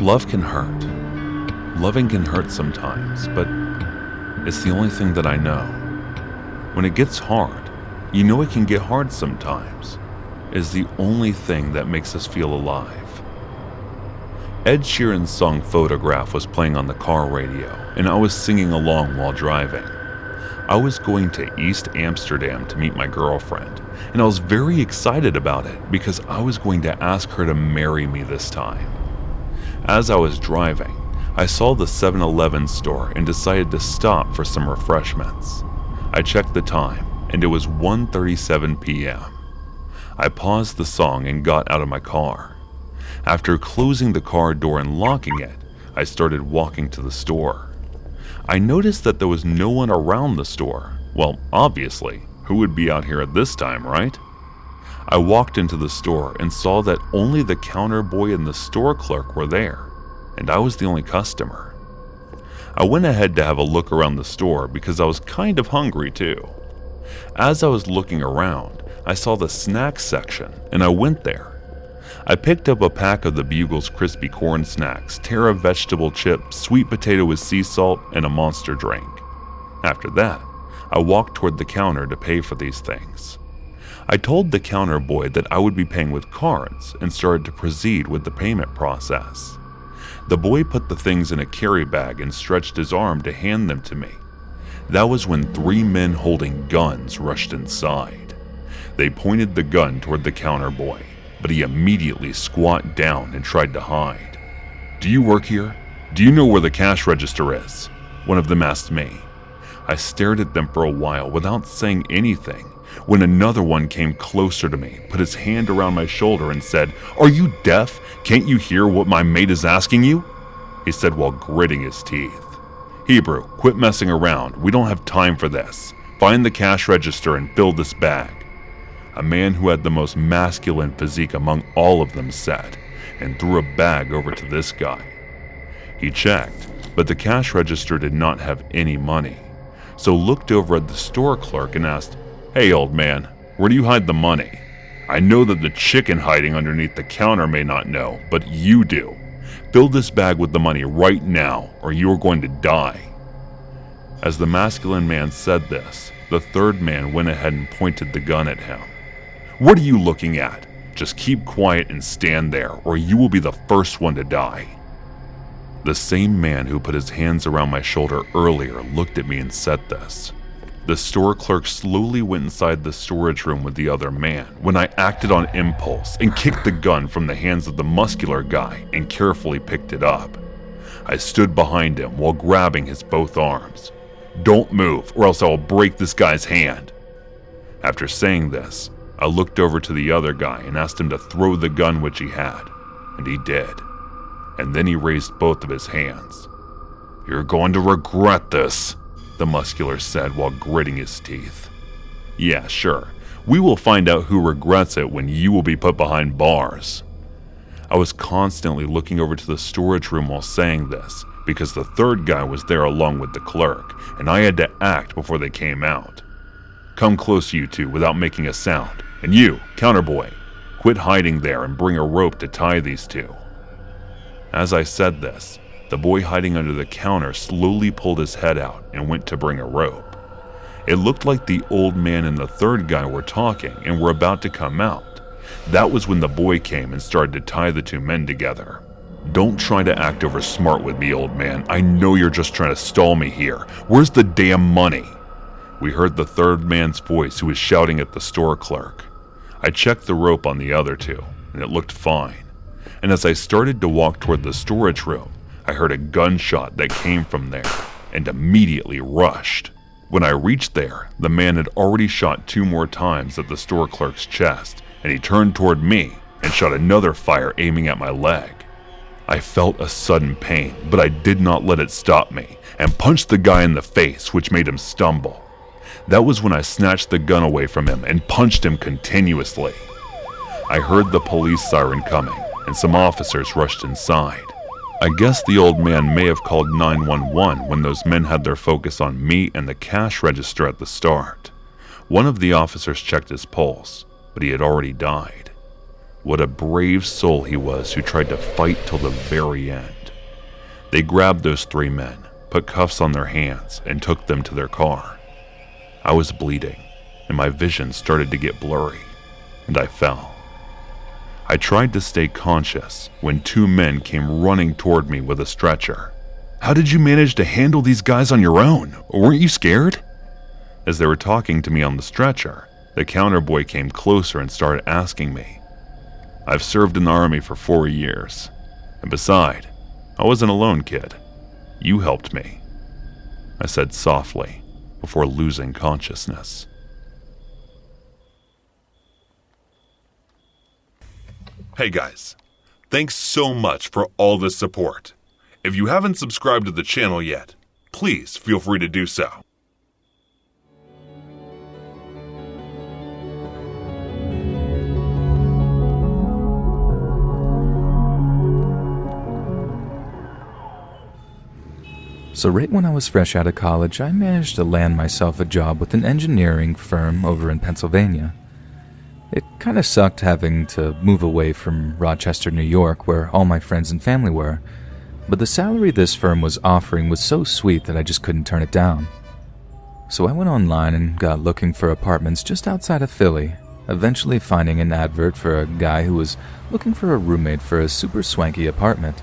Love can hurt. Loving can hurt sometimes, but it's the only thing that I know. When it gets hard, you know it can get hard sometimes. It's the only thing that makes us feel alive. Ed Sheeran's song Photograph was playing on the car radio, and I was singing along while driving. I was going to East Amsterdam to meet my girlfriend, and I was very excited about it because I was going to ask her to marry me this time. As I was driving, I saw the 7-Eleven store and decided to stop for some refreshments. I checked the time, and it was 1:37 p.m. I paused the song and got out of my car. After closing the car door and locking it, I started walking to the store. I noticed that there was no one around the store. Well, obviously, who would be out here at this time, right? I walked into the store and saw that only the counter boy and the store clerk were there, and I was the only customer. I went ahead to have a look around the store because I was kind of hungry too. As I was looking around, I saw the snacks section and I went there. I picked up a pack of the Bugles crispy corn snacks, Terra vegetable chips, sweet potato with sea salt, and a Monster drink. After that, I walked toward the counter to pay for these things. I told the counter boy that I would be paying with cards and started to proceed with the payment process. The boy put the things in a carry bag and stretched his arm to hand them to me. That was when 3 men holding guns rushed inside. They pointed the gun toward the counter boy, but he immediately squat down and tried to hide. "Do you work here? Do you know where the cash register is?" one of them asked me. I stared at them for a while without saying anything when another one came closer to me, put his hand around my shoulder and said, "Are you deaf? Can't you hear what my mate is asking you?" he said while gritting his teeth. "Hebrew, quit messing around. We don't have time for this. Find the cash register and fill this bag." A man who had the most masculine physique among all of them said, and threw a bag over to this guy. He checked, but the cash register did not have any money, so looked over at the store clerk and asked, "Hey old man, where do you hide the money? I know that the chicken hiding underneath the counter may not know, but you do. Fill this bag with the money right now, or you are going to die." As the masculine man said this, the third man went ahead and pointed the gun at him. "What are you looking at? Just keep quiet and stand there, or you will be the first one to die." The same man who put his hands around my shoulder earlier looked at me and said this. The store clerk slowly went inside the storage room with the other man when I acted on impulse and kicked the gun from the hands of the muscular guy and carefully picked it up. I stood behind him while grabbing his both arms. "Don't move, or else I will break this guy's hand." After saying this, I looked over to the other guy and asked him to throw the gun which he had, and he did. And then he raised both of his hands. "You're going to regret this," the muscular said while gritting his teeth. "Yeah, sure. We will find out who regrets it when you will be put behind bars." I was constantly looking over to the storage room while saying this, because the third guy was there along with the clerk, and I had to act before they came out. "Come close, you two, without making a sound. And you, counter boy, quit hiding there and bring a rope to tie these two." As I said this, the boy hiding under the counter slowly pulled his head out and went to bring a rope. It looked like the old man and the third guy were talking and were about to come out. That was when the boy came and started to tie the 2 men together. "Don't try to act over smart with me, old man. I know you're just trying to stall me here. Where's the damn money?" We heard the third man's voice, who was shouting at the store clerk. I checked the rope on the other 2, and it looked fine. And as I started to walk toward the storage room, I heard a gunshot that came from there, and immediately rushed. When I reached there, the man had already shot 2 more times at the store clerk's chest, and he turned toward me and shot another fire aiming at my leg. I felt a sudden pain, but I did not let it stop me, and punched the guy in the face, which made him stumble. That was when I snatched the gun away from him and punched him continuously. I heard the police siren coming, and some officers rushed inside. I guess the old man may have called 911 when those men had their focus on me and the cash register at the start. One of the officers checked his pulse, but he had already died. What a brave soul he was who tried to fight till the very end. They grabbed those 3 men, put cuffs on their hands, and took them to their car. I was bleeding, and my vision started to get blurry, and I fell. I tried to stay conscious when 2 men came running toward me with a stretcher. "How did you manage to handle these guys on your own? Weren't you scared?" As they were talking to me on the stretcher, the counter boy came closer and started asking me. "I've served in the army for 4 years. And beside, I wasn't alone, kid. You helped me," I said softly before losing consciousness. Hey guys, thanks so much for all the support. If you haven't subscribed to the channel yet, please feel free to do so. So right when I was fresh out of college, I managed to land myself a job with an engineering firm over in Pennsylvania. It kind of sucked having to move away from Rochester, New York, where all my friends and family were, but the salary this firm was offering was so sweet that I just couldn't turn it down. So I went online and got looking for apartments just outside of Philly, eventually finding an advert for a guy who was looking for a roommate for a super swanky apartment.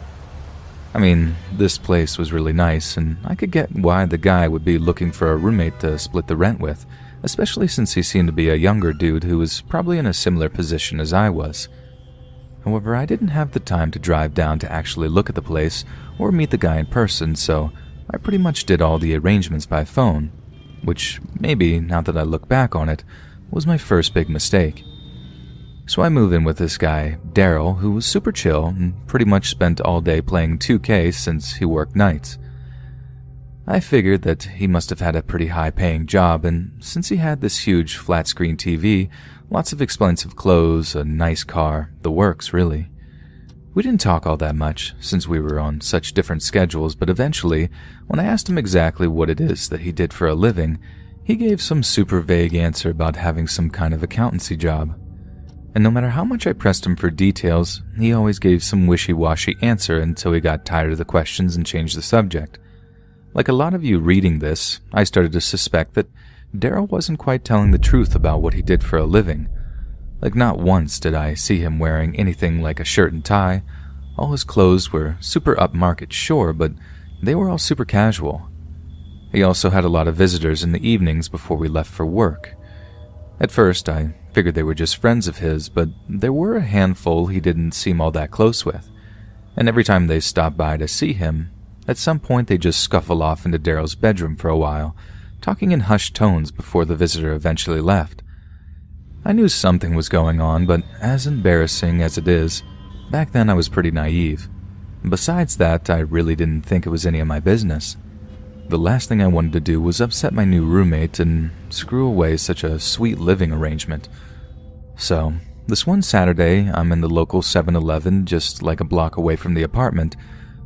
I mean, this place was really nice, and I could get why the guy would be looking for a roommate to split the rent with, especially since he seemed to be a younger dude who was probably in a similar position as I was. However, I didn't have the time to drive down to actually look at the place or meet the guy in person, so I pretty much did all the arrangements by phone, which maybe, now that I look back on it, was my first big mistake. So I move in with this guy, Daryl, who was super chill and pretty much spent all day playing 2K since he worked nights. I figured that he must have had a pretty high-paying job, and since he had this huge flat-screen TV, lots of expensive clothes, a nice car, the works, really. We didn't talk all that much, since we were on such different schedules, but eventually, when I asked him exactly what it is that he did for a living, he gave some super vague answer about having some kind of accountancy job. And no matter how much I pressed him for details, he always gave some wishy-washy answer until he got tired of the questions and changed the subject. Like a lot of you reading this, I started to suspect that Daryl wasn't quite telling the truth about what he did for a living. Like not once did I see him wearing anything like a shirt and tie. All his clothes were super upmarket, sure, but they were all super casual. He also had a lot of visitors in the evenings before we left for work. At first, I figured they were just friends of his, but there were a handful he didn't seem all that close with. And every time they stopped by to see him, at some point they just scuffle off into Daryl's bedroom for a while, talking in hushed tones before the visitor eventually left. I knew something was going on, but as embarrassing as it is, back then I was pretty naive. Besides that, I really didn't think it was any of my business. The last thing I wanted to do was upset my new roommate and screw away such a sweet living arrangement. So, this one Saturday, I'm in the local 7-Eleven just like a block away from the apartment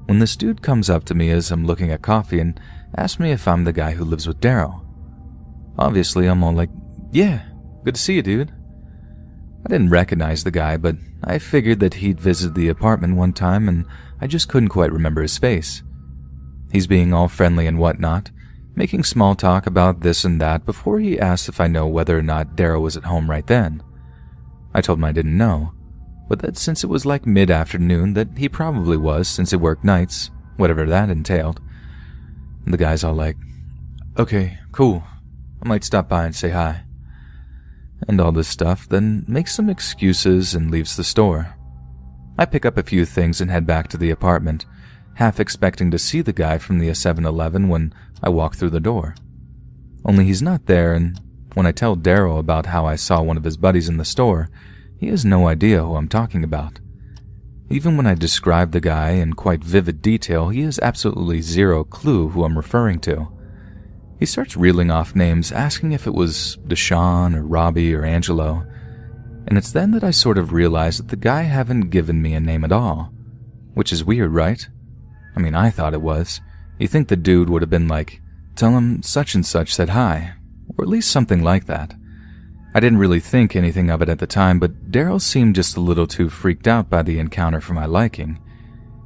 when this dude comes up to me as I'm looking at coffee and asks me if I'm the guy who lives with Daryl. Obviously, I'm all like, "Yeah, good to see you, dude." I didn't recognize the guy, but I figured that he'd visited the apartment one time and I just couldn't quite remember his face. He's being all friendly and whatnot, making small talk about this and that before he asked if I know whether or not Daryl was at home right then. I told him I didn't know, but that since it was like mid-afternoon that he probably was since he worked nights, whatever that entailed. And the guy's all like, "Okay, cool, I might stop by and say hi." And all this stuff, then makes some excuses and leaves the store. I pick up a few things and head back to the apartment, half expecting to see the guy from the 7-Eleven when I walk through the door. Only he's not there, and when I tell Daryl about how I saw one of his buddies in the store, he has no idea who I'm talking about. Even when I describe the guy in quite vivid detail, he has absolutely zero clue who I'm referring to. He starts reeling off names, asking if it was Deshaun or Robbie or Angelo, and it's then that I sort of realize that the guy haven't given me a name at all. Which is weird, right? I mean, I thought it was. You think the dude would have been like, "Tell him such and such said hi," or at least something like that. I didn't really think anything of it at the time, but Daryl seemed just a little too freaked out by the encounter for my liking.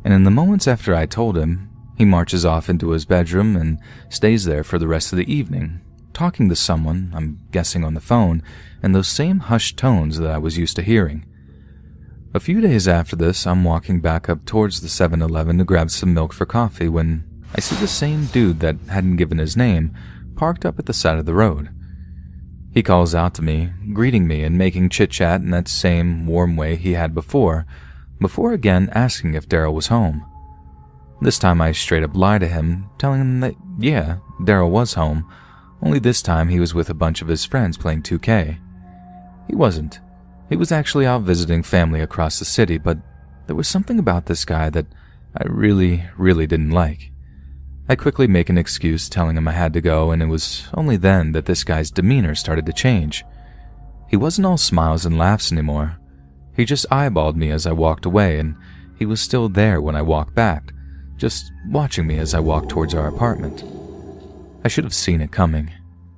And in the moments after I told him, he marches off into his bedroom and stays there for the rest of the evening, talking to someone, I'm guessing on the phone, in those same hushed tones that I was used to hearing. A few days after this, I'm walking back up towards the 7-Eleven to grab some milk for coffee when I see the same dude that hadn't given his name parked up at the side of the road. He calls out to me, greeting me and making chit-chat in that same warm way he had before again asking if Daryl was home. This time I straight up lie to him, telling him that, yeah, Daryl was home, only this time he was with a bunch of his friends playing 2K. He wasn't. He was actually out visiting family across the city, but there was something about this guy that I really didn't like. I quickly make an excuse telling him I had to go, and it was only then that this guy's demeanor started to change. He wasn't all smiles and laughs anymore. He just eyeballed me as I walked away, and he was still there when I walked back, just watching me as I walked towards our apartment. I should have seen it coming,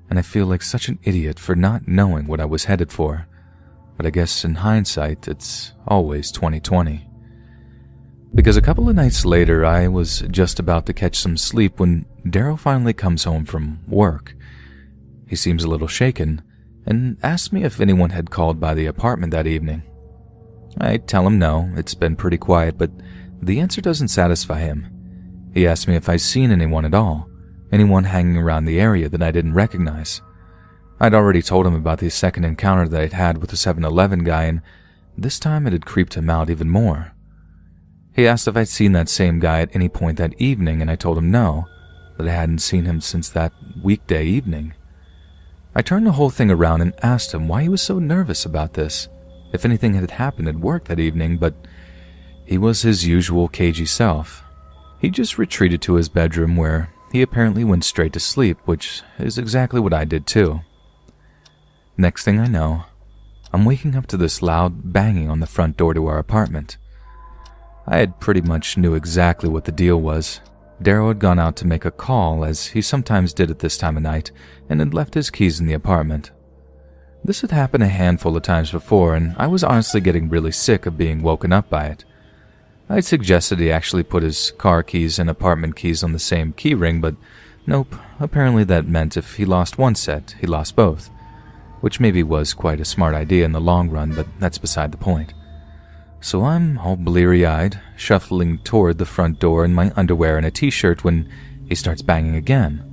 and I feel like such an idiot for not knowing what I was headed for. But I guess in hindsight, it's always 2020. Because a couple of nights later, I was just about to catch some sleep when Daryl finally comes home from work. He seems a little shaken and asks me if anyone had called by the apartment that evening. I tell him no, it's been pretty quiet, but the answer doesn't satisfy him. He asks me if I've seen anyone at all, anyone hanging around the area that I didn't recognize. I'd already told him about the second encounter that I'd had with the 7-Eleven guy, and this time it had creeped him out even more. He asked if I'd seen that same guy at any point that evening, and I told him no, that I hadn't seen him since that weekday evening. I turned the whole thing around and asked him why he was so nervous about this, if anything had happened at work that evening, but he was his usual cagey self. He just retreated to his bedroom where he apparently went straight to sleep, which is exactly what I did too. Next thing I know, I'm waking up to this loud banging on the front door to our apartment. I had pretty much knew exactly what the deal was. Daryl had gone out to make a call, as he sometimes did at this time of night, and had left his keys in the apartment. This had happened a handful of times before, and I was honestly getting really sick of being woken up by it. I had suggested he actually put his car keys and apartment keys on the same key ring, but nope, apparently that meant if he lost one set, he lost both, which maybe was quite a smart idea in the long run, but that's beside the point. So I'm all bleary-eyed, shuffling toward the front door in my underwear and a t-shirt when he starts banging again.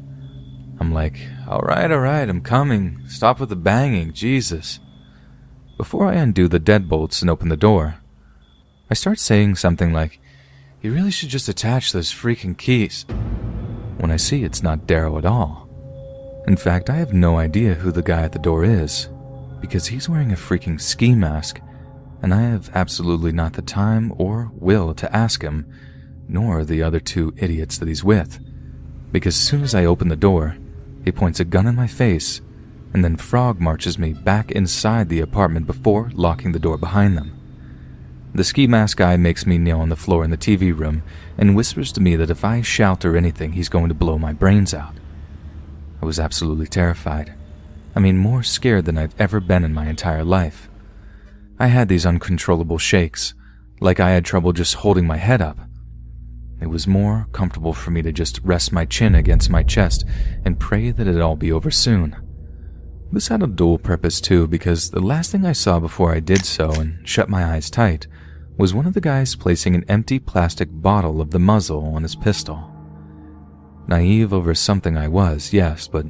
I'm like, all right, I'm coming. Stop with the banging, Jesus. Before I undo the deadbolts and open the door, I start saying something like, you really should just attach those freaking keys, when I see it's not Daryl at all. In fact, I have no idea who the guy at the door is, because he's wearing a freaking ski mask, and I have absolutely not the time or will to ask him, nor the other two idiots that he's with, because as soon as I open the door, he points a gun in my face, and then frog marches me back inside the apartment before locking the door behind them. The ski mask guy makes me kneel on the floor in the TV room and whispers to me that if I shout or anything, he's going to blow my brains out. I was absolutely terrified. I mean, more scared than I've ever been in my entire life. I had these uncontrollable shakes, like I had trouble just holding my head up. It was more comfortable for me to just rest my chin against my chest and pray that it'd all be over soon. This had a dual purpose too, because the last thing I saw before I did so and shut my eyes tight was one of the guys placing an empty plastic bottle of the muzzle on his pistol. Naive over something I was, yes, but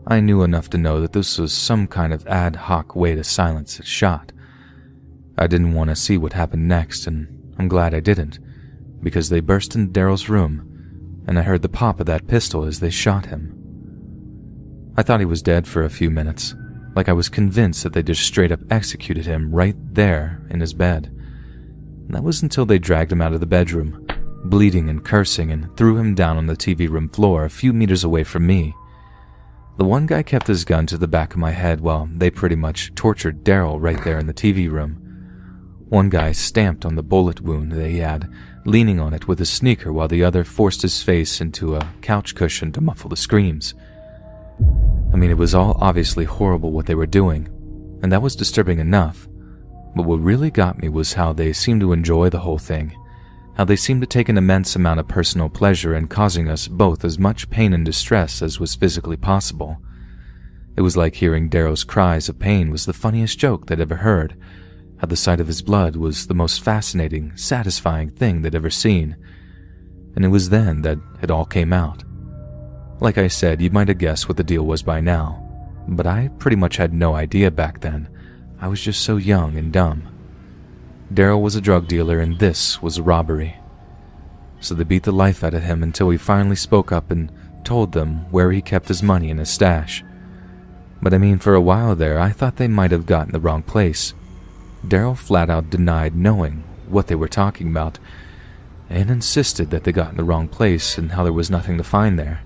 I knew enough to know that this was some kind of ad hoc way to silence a shot. I didn't want to see what happened next, and I'm glad I didn't, because they burst into Daryl's room, and I heard the pop of that pistol as they shot him. I thought he was dead for a few minutes, like I was convinced that they just straight up executed him right there in his bed. And that was until they dragged him out of the bedroom, bleeding and cursing, and threw him down on the TV room floor a few meters away from me. The one guy kept his gun to the back of my head while they pretty much tortured Daryl right there in the TV room. One guy stamped on the bullet wound that he had, leaning on it with his sneaker, while the other forced his face into a couch cushion to muffle the screams. I mean, it was all obviously horrible what they were doing, and that was disturbing enough. But what really got me was how they seemed to enjoy the whole thing, how they seemed to take an immense amount of personal pleasure in causing us both as much pain and distress as was physically possible. It was like hearing Darrow's cries of pain was the funniest joke they'd ever heard, how the sight of his blood was the most fascinating, satisfying thing they'd ever seen. And it was then that it all came out. Like I said, you might have guessed what the deal was by now, but I pretty much had no idea back then. I was just so young and dumb. Darrow was a drug dealer and this was a robbery. So they beat the life out of him until he finally spoke up and told them where he kept his money in his stash. But I mean, for a while there, I thought they might have gotten the wrong place. Darrow flat out denied knowing what they were talking about and insisted that they got in the wrong place and how there was nothing to find there.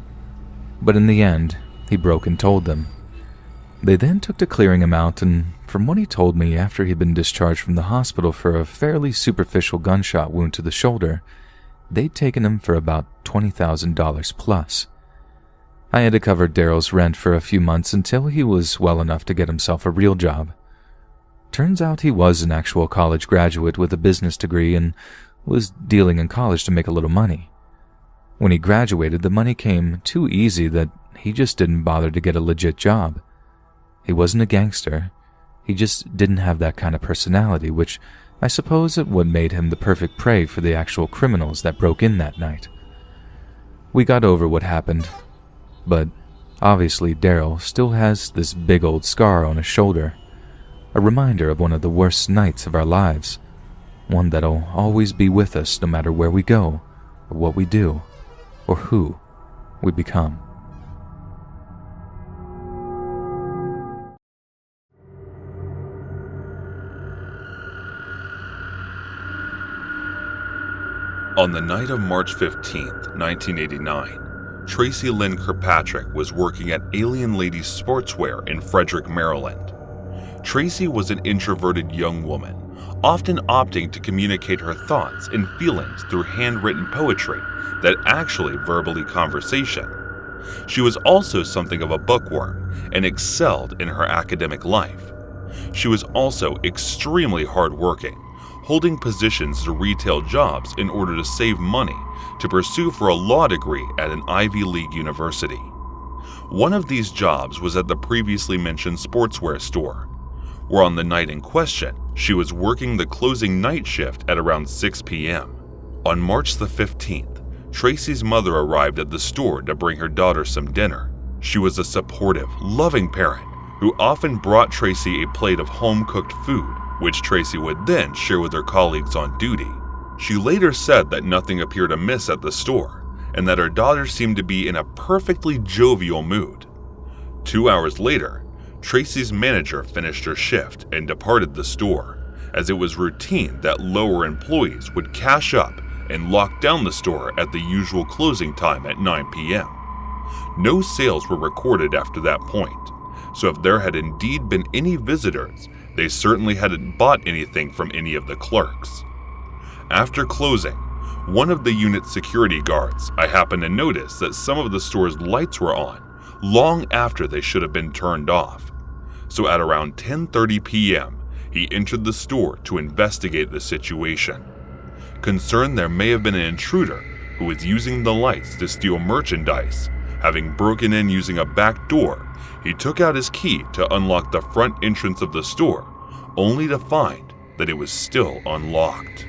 But in the end, he broke and told them. They then took to clearing him out, and from what he told me, after he'd been discharged from the hospital for a fairly superficial gunshot wound to the shoulder, they'd taken him for about $20,000 plus. I had to cover Darrow's rent for a few months until he was well enough to get himself a real job. Turns out he was an actual college graduate with a business degree and was dealing in college to make a little money. When he graduated, the money came too easy that he just didn't bother to get a legit job. He wasn't a gangster. He just didn't have that kind of personality, which I suppose is what made him the perfect prey for the actual criminals that broke in that night. We got over what happened, but obviously Darrow still has this big old scar on his shoulder, a reminder of one of the worst nights of our lives, one that'll always be with us no matter where we go, or what we do, or who we become. On the night of March 15th, 1989, Tracy Lynn Kirkpatrick was working at Alien Ladies Sportswear in Frederick, Maryland. Tracy was an introverted young woman, often opting to communicate her thoughts and feelings through handwritten poetry that actually verbally conversation. She was also something of a bookworm and excelled in her academic life. She was also extremely hardworking, holding positions to retail jobs in order to save money to pursue for a law degree at an Ivy League university. One of these jobs was at the previously mentioned sportswear store, where on the night in question, she was working the closing night shift at around 6 p.m. On March the 15th, Tracy's mother arrived at the store to bring her daughter some dinner. She was a supportive, loving parent who often brought Tracy a plate of home-cooked food, which Tracy would then share with her colleagues on duty. She later said that nothing appeared amiss at the store, and that her daughter seemed to be in a perfectly jovial mood. 2 hours later, Tracy's manager finished her shift and departed the store, as it was routine that lower employees would cash up and lock down the store at the usual closing time at 9 p.m. No sales were recorded after that point, so if there had indeed been any visitors, they certainly hadn't bought anything from any of the clerks. After closing, one of the unit's security guards, I happened to notice that some of the store's lights were on long after they should have been turned off. So at around 10:30 p.m., he entered the store to investigate the situation. Concerned there may have been an intruder who was using the lights to steal merchandise, having broken in using a back door, he took out his key to unlock the front entrance of the store, only to find that it was still unlocked.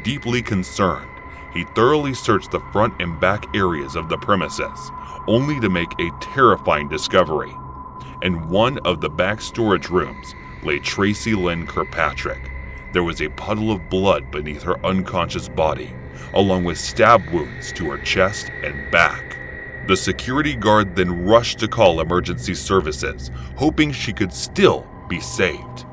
Deeply concerned, he thoroughly searched the front and back areas of the premises, only to make a terrifying discovery. In one of the back storage rooms lay Tracy Lynn Kirkpatrick. There was a puddle of blood beneath her unconscious body, along with stab wounds to her chest and back. The security guard then rushed to call emergency services, hoping she could still be saved.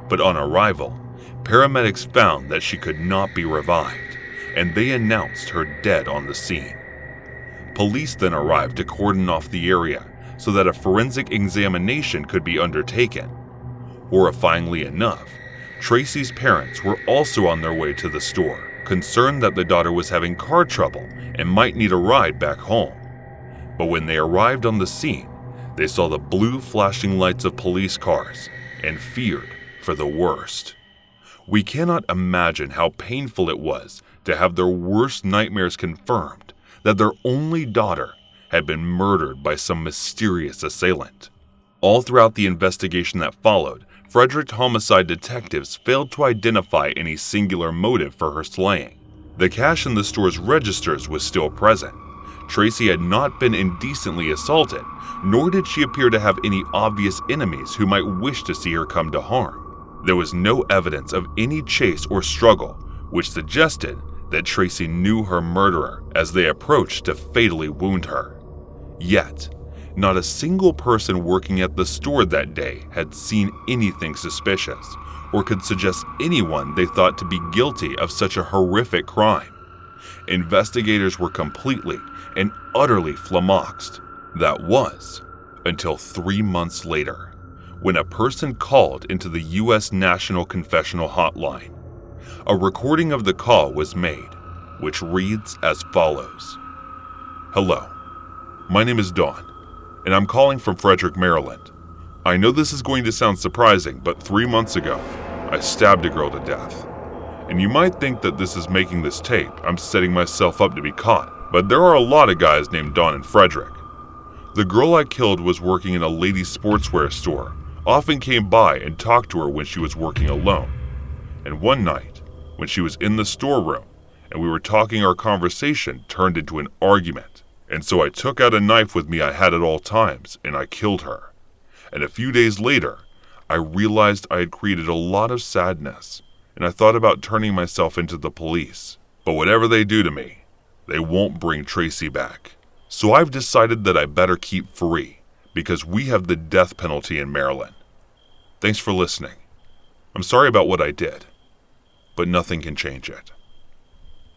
But on arrival, paramedics found that she could not be revived, and they announced her dead on the scene. Police then arrived to cordon off the area so that a forensic examination could be undertaken. Horrifyingly enough, Tracy's parents were also on their way to the store, concerned that the daughter was having car trouble and might need a ride back home. But when they arrived on the scene, they saw the blue flashing lights of police cars and feared for the worst. We cannot imagine how painful it was to have their worst nightmares confirmed that their only daughter had been murdered by some mysterious assailant. All throughout the investigation that followed, Frederick homicide detectives failed to identify any singular motive for her slaying. The cash in the store's registers was still present. Tracy had not been indecently assaulted, nor did she appear to have any obvious enemies who might wish to see her come to harm. There was no evidence of any chase or struggle, which suggested that Tracy knew her murderer as they approached to fatally wound her. Yet, not a single person working at the store that day had seen anything suspicious or could suggest anyone they thought to be guilty of such a horrific crime. Investigators were completely and utterly flummoxed. That was until 3 months later, when a person called into the U.S. National Confessional Hotline. A recording of the call was made, which reads as follows. "Hello, my name is Dawn, and I'm calling from Frederick, Maryland. I know this is going to sound surprising, but 3 months ago, I stabbed a girl to death. And you might think that this is making this tape, I'm setting myself up to be caught, but there are a lot of guys named Dawn and Frederick. The girl I killed was working in a ladies' sportswear store, often came by and talked to her when she was working alone. And one night, when she was in the storeroom, and we were talking, our conversation turned into an argument. And so I took out a knife with me I had at all times, and I killed her. And a few days later, I realized I had created a lot of sadness, and I thought about turning myself into the police. But whatever they do to me, they won't bring Tracy back. So I've decided that I better keep free, because we have the death penalty in Maryland. Thanks for listening. I'm sorry about what I did, but nothing can change it."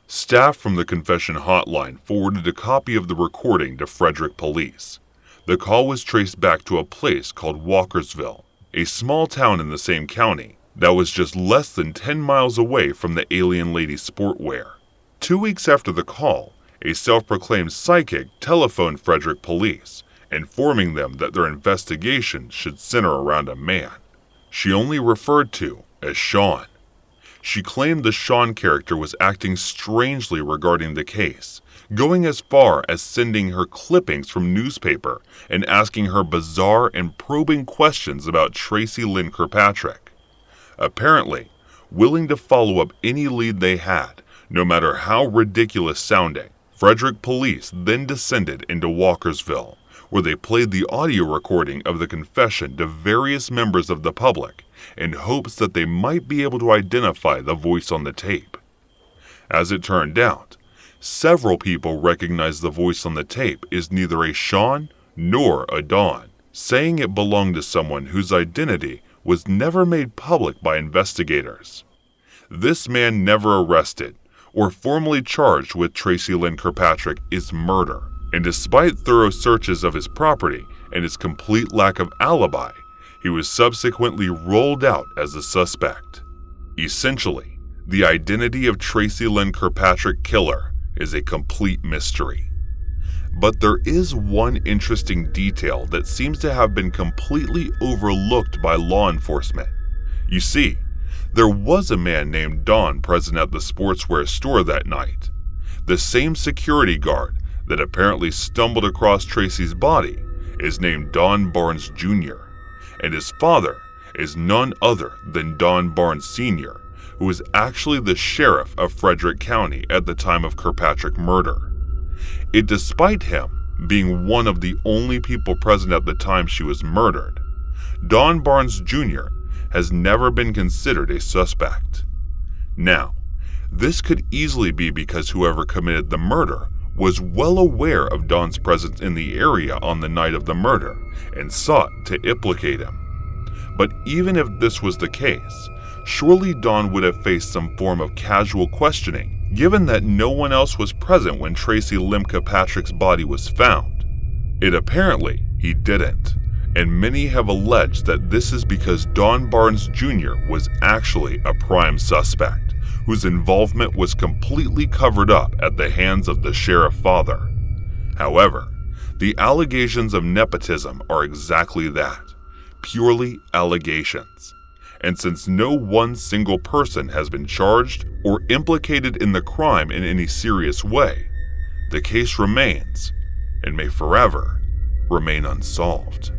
Staff from the confession hotline forwarded a copy of the recording to Frederick police. The call was traced back to a place called Walkersville, a small town in the same county that was just less than 10 miles away from the alien lady sportwear. 2 weeks after the call, a self-proclaimed psychic telephoned Frederick police, informing them that their investigation should center around a man she only referred to as Sean. She claimed the Sean character was acting strangely regarding the case, going as far as sending her clippings from newspaper and asking her bizarre and probing questions about Tracy Lynn Kirkpatrick. Apparently, willing to follow up any lead they had, no matter how ridiculous sounding, Frederick police then descended into Walkersville, where they played the audio recording of the confession to various members of the public in hopes that they might be able to identify the voice on the tape. As it turned out, several people recognized the voice on the tape is neither a Sean nor a Dawn, saying it belonged to someone whose identity was never made public by investigators. This man never arrested or formally charged with Tracy Lynn Kirkpatrick is murder, and despite thorough searches of his property and his complete lack of alibi, he was subsequently rolled out as a suspect. Essentially, the identity of Tracy Lynn Kirkpatrick killer is a complete mystery. But there is one interesting detail that seems to have been completely overlooked by law enforcement. You see, there was a man named Don present at the sportswear store that night. The same security guard that apparently stumbled across Tracy's body is named Don Barnes Jr., and his father is none other than Don Barnes Sr., who was actually the sheriff of Frederick County at the time of Kirkpatrick murder. Despite him being one of the only people present at the time she was murdered, Don Barnes Jr. has never been considered a suspect. Now, this could easily be because whoever committed the murder was well aware of Don's presence in the area on the night of the murder and sought to implicate him. But even if this was the case, surely Don would have faced some form of casual questioning, given that no one else was present when Tracy Lynn Kirkpatrick's body was found. Apparently, he didn't, and many have alleged that this is because Don Barnes Jr. was actually a prime suspect, whose involvement was completely covered up at the hands of the sheriff father. However, the allegations of nepotism are exactly that, purely allegations. And since no one single person has been charged or implicated in the crime in any serious way, the case remains and may forever remain unsolved.